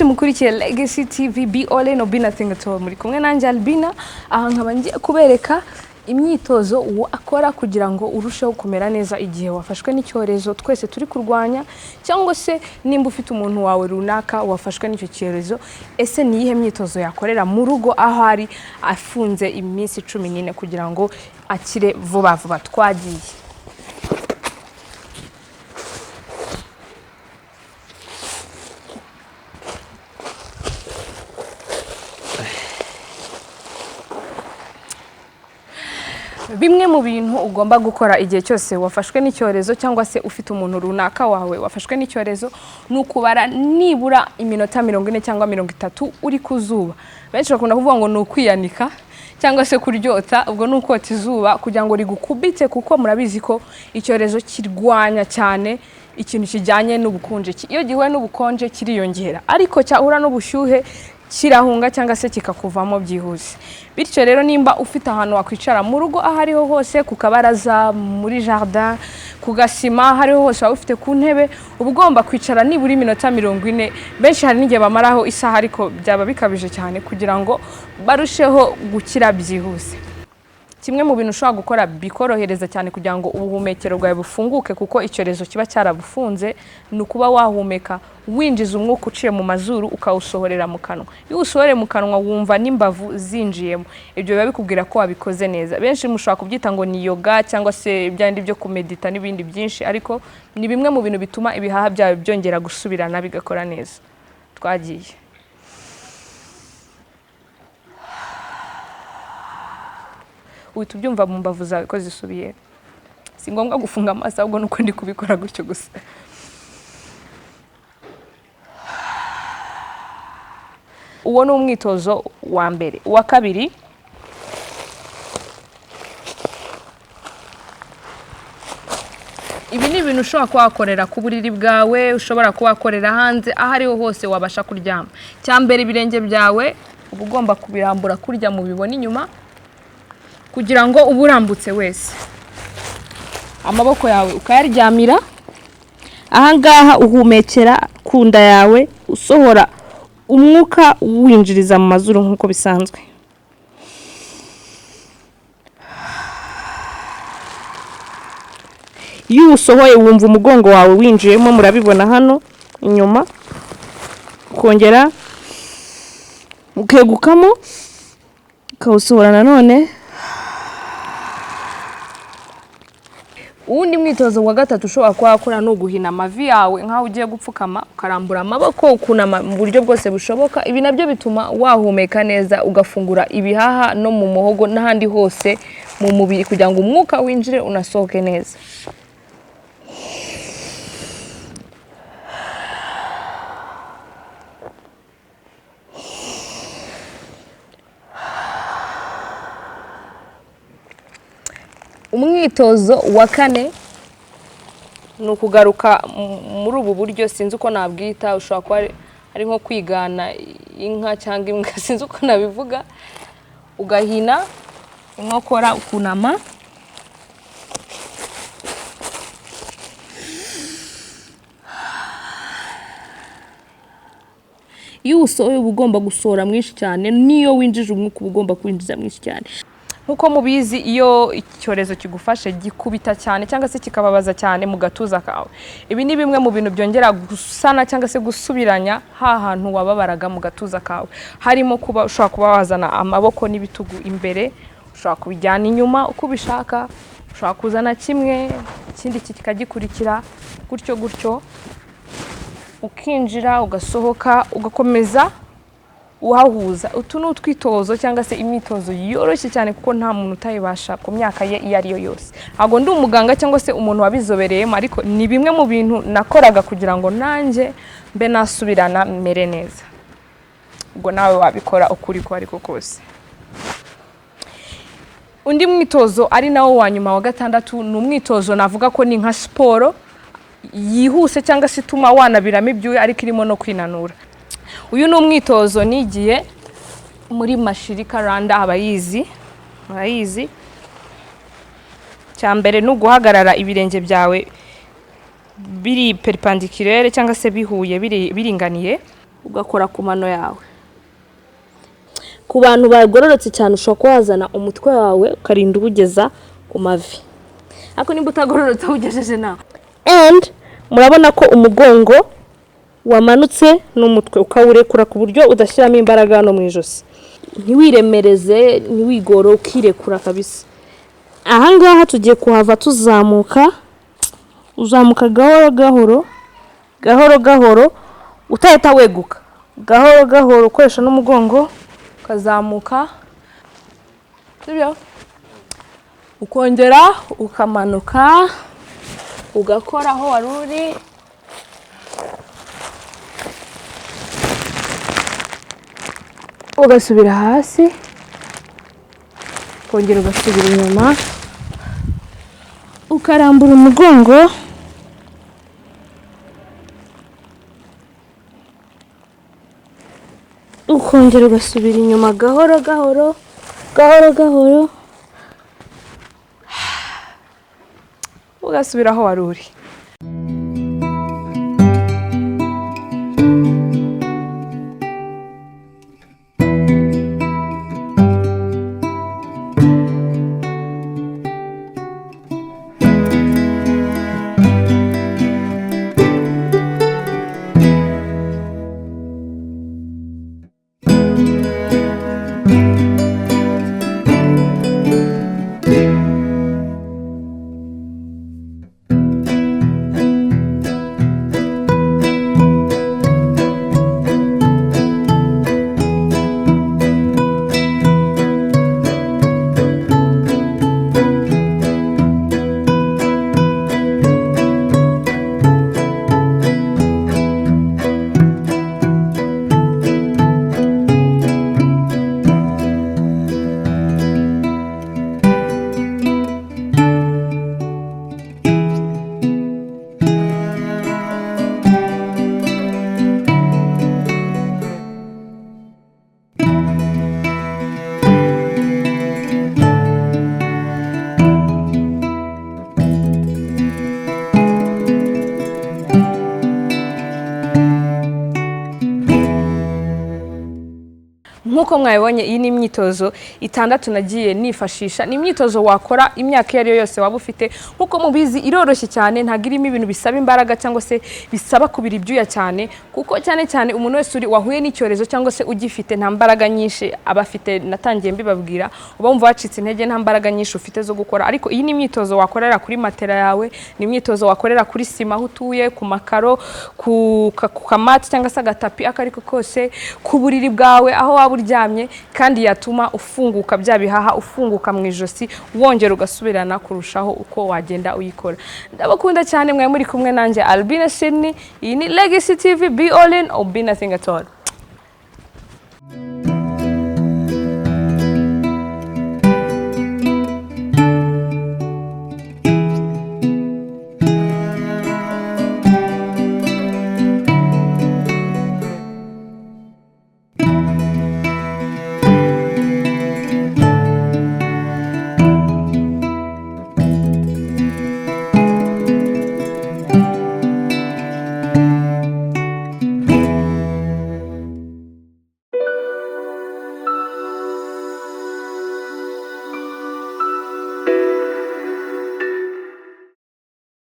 mwese mukurikiye Legacy TV be all in or be nothing at all. Muri kumwe nanjye Albina, aha nkaba ngiye kubereka imyitozo wakora kugira ngo urusheho kumera neza igihe wafashwe n'icyorezo twese turi kurwanya, cyangwa se nimba ufite umuntu wawe runaka wafashwe n'icyo cyorezo, ese ni iyihe myitozo yakorera mu rugo aho ari afunze iminsi 14 kugira ngo akire vuba vuba. Twagiye. Bimwe mu bintu ugomba gukora igihe cyose wafashwe n'icyorezo cyangwa se ufite umuntu runaka wawe wafashwe n'icyorezo, n'ukubara nibura iminota 40 cyangwa 30 uri kuzuba. Benshi bakunda kuvuga ngo n'ukwiyanika cyangwa se kuryota, ubwo n'ukota izuba kugira ngo rigukubite, kuko murabizi ko icyorezo kirwanya cyane ikintu kijyanye n'ubukonje. Iyo gihuye n'ubukonje kiriyongera, ariko cyahura n'ubushyuhe kirahunga cyangwa se kikakuvamo byihuse. Bityo rero nimba ufite ahantu wakwicara mu rugo aho ariho hose, ku kabaraza, muri jardin, ku gasima, hariho hose waba ufite ku ntebe, ugomba kwicara nibura iminota 40. Benshi hari n'igihe bamaraho isaha, ariko byaba bikabije cyane kugira ngo barusheho gukira byihuse. Kimwe mu bintu ushobora gukora bikorohereza cyane kugira ngo ubuhumekero bwawe bufunguke, kuko icyorezo kiba cyarabufunze, ni ukuba wahumeka winjiza umwuka uciye mu mazuru ukawusohorera mu kanwa. Iyo usohoreye mu kanwa wumva n'imbavu zinjiyemo, ibyo biba bikubwira ko wabikoze neza. Benshi mushobora kubyita ngo ni yoga cyangwa se ibyandi byo kumedita n'ibindi byinshi, ariko ni bimwe mu bintu bituma ibihaha byawe byongera gusubirana bigakora neza. Twagiye. Uhita ubyumva mu mbavu zawe ko zisubiye. Si ngombwa gufunga amaso, ahubwo nuko ndi kubikora gutyo gusa. Uwo ni umwitozo wa mbere. Uwa kabiri, ibi ni ibintu ushobora kuhakorera ku buriri bwawe, ushobora kuhakorera hanze, aho ariho hose wabasha kuryama. Cyambere, ibirenge byawe uba ugomba kubirambura kurya mu bibona inyuma, kugira ngo uburambutse wese. Amaboko yawe ukayaryamira aha ngaha, uhumekera ku nda yawe, usohora umwuka winjiriza mu mazuru nk'uko bisanzwe. Iyo usohoye wumva umugongo wawe winjiyemo, murabibona hano inyuma, ukongera ukegukamo, ukawusohora nanone. Uwundi mwitozo wa gatatu ushobora kuhakora no guhina amavi yawe nk'aho ugiye gupfukama, ukarambura amaboko, ukunama mu buryo bwose bushoboka. Ibi nabyo bituma wahumeka neza, ugafungura ibihaha no mu muhogo n'ahandi hose mu mubiri, kugira ngo umwuka winjire unasohoke neza. Umwitozo wa kane ni ukugaruka muri ubu buryo, sinzi uko nabwita, ushobora kuba ari nko kwigana inka cyangwa imbwa, sinzi uko nabivuga. Ugahina inkokora, ukunama, iyo usohoye uba ugomba gusohora mwinshi cyane, niyo winjije umwuka uba ugomba kwinjiza mwinshi cyane. Nkuko mubizi, iyo icyorezo kigufashe gikubita cyane cyangwa se kikababaza cyane mu gatuza kawe. Ibi ni bimwe mu bintu byongera gusana cyangwa se gusubiranya ha hantu wababaraga mu gatuza kawe. Harimo kuba ushobora kuba wazana amaboko n'ibitugu imbere, ushobora kubijyana inyuma uko ubishaka, ushobora kuzana kimwe ikindi kikagikurikira, gutyo gutyo, ukinjira ugasohoka, ugakomeza uhahuza. Utu ni utwitozo cyangwa se imyitozo yoroshye cyane, kuko nta muntu utayibasha ku myaka ye iyo ariyo yose. Ntabwo ndi umuganga cyangwa se umuntu wabizobereyemo, ariko ni bimwe mu bintu nakoraga kugira ngo nanjye mbe nasubirana mere neza. Ubwo nawe wabikora ukuri ko ariko kose. Undi mwitozo ari nawo wa nyuma wa gatandatu, ni umwitozo navuga ko ni nka siporo yihuse cyangwa se ituma wanabiramo ibyuya, ariko irimo no kwinanura. Uyu ni umwitozo nigiye muri mashirika randa abayizi. Cyambere no guhagarara ibirenge byawe biri perpendiculaire cyangwa se bihuye biringaniye. ugakora ku mano yawe. Ku bantu bagororotse cyane ushobora kuwazana umutwe wawe ukarinda ubugeza ku mavi. Ariko nimba utagororotse ugejeje nawe. And murabona ko umugongo wamanutse n'umutwe ukawurekura ku buryo udashyiramo imbaraga hano mu ijosi. Ntiwiremereze, ntiwigoro, ukirekura kabisa. Aha ngaha tugiye kuhava tuzamuka. Uzamuka gahoro gahoro utahita weguka. Gahoro ukoresha n'umugongo ukazamuka. Sibyo? Ukongera ukamanuka ugakora aho wari uri. Ugasubira hasi. Ukongera ugasubira inyuma. Ukarambura umugongo. Ukongera ugasubira inyuma gahoro. Ugasubira aho wari uri. Nkuko mwabibonye iyi ni imyitozo 6 nagiye nifashisha. Ni imyitozo wakora imyaka yari yose waba ufite. Nkuko mubizi iroroshye cyane, ntagirimo ibintu bisaba imbaraga cyangwa se bisaba kubira ibyuya cyane, kuko cyane umuntu wese uri wahuye n'icyorezo cyangwa se ugifite nta mbaraga nyinshi abafite. Natangiye mbibabwira uba wumva wacitse intege, nta mbaraga nyinshi ufite zo gukora. Ariko iyi ni imyitozo wakorera kuri matera yawe, ni imyitozo wakorera kuri sima aho utuye, ku makaro, ku kamati cyangwa se agatapi akariko kose, ku buriri bwawe aho waba uryamye, kandi yatuma ufunguka bya bihaha, ufunguka mu ijosi, wongera ugasubirana kurushaho uko wagenda uyikora. Ndabakunda cyane, mwe muri kumwe nanjye Albina Sydney. Iyi ni Legacy TV, be all in or be nothing at all.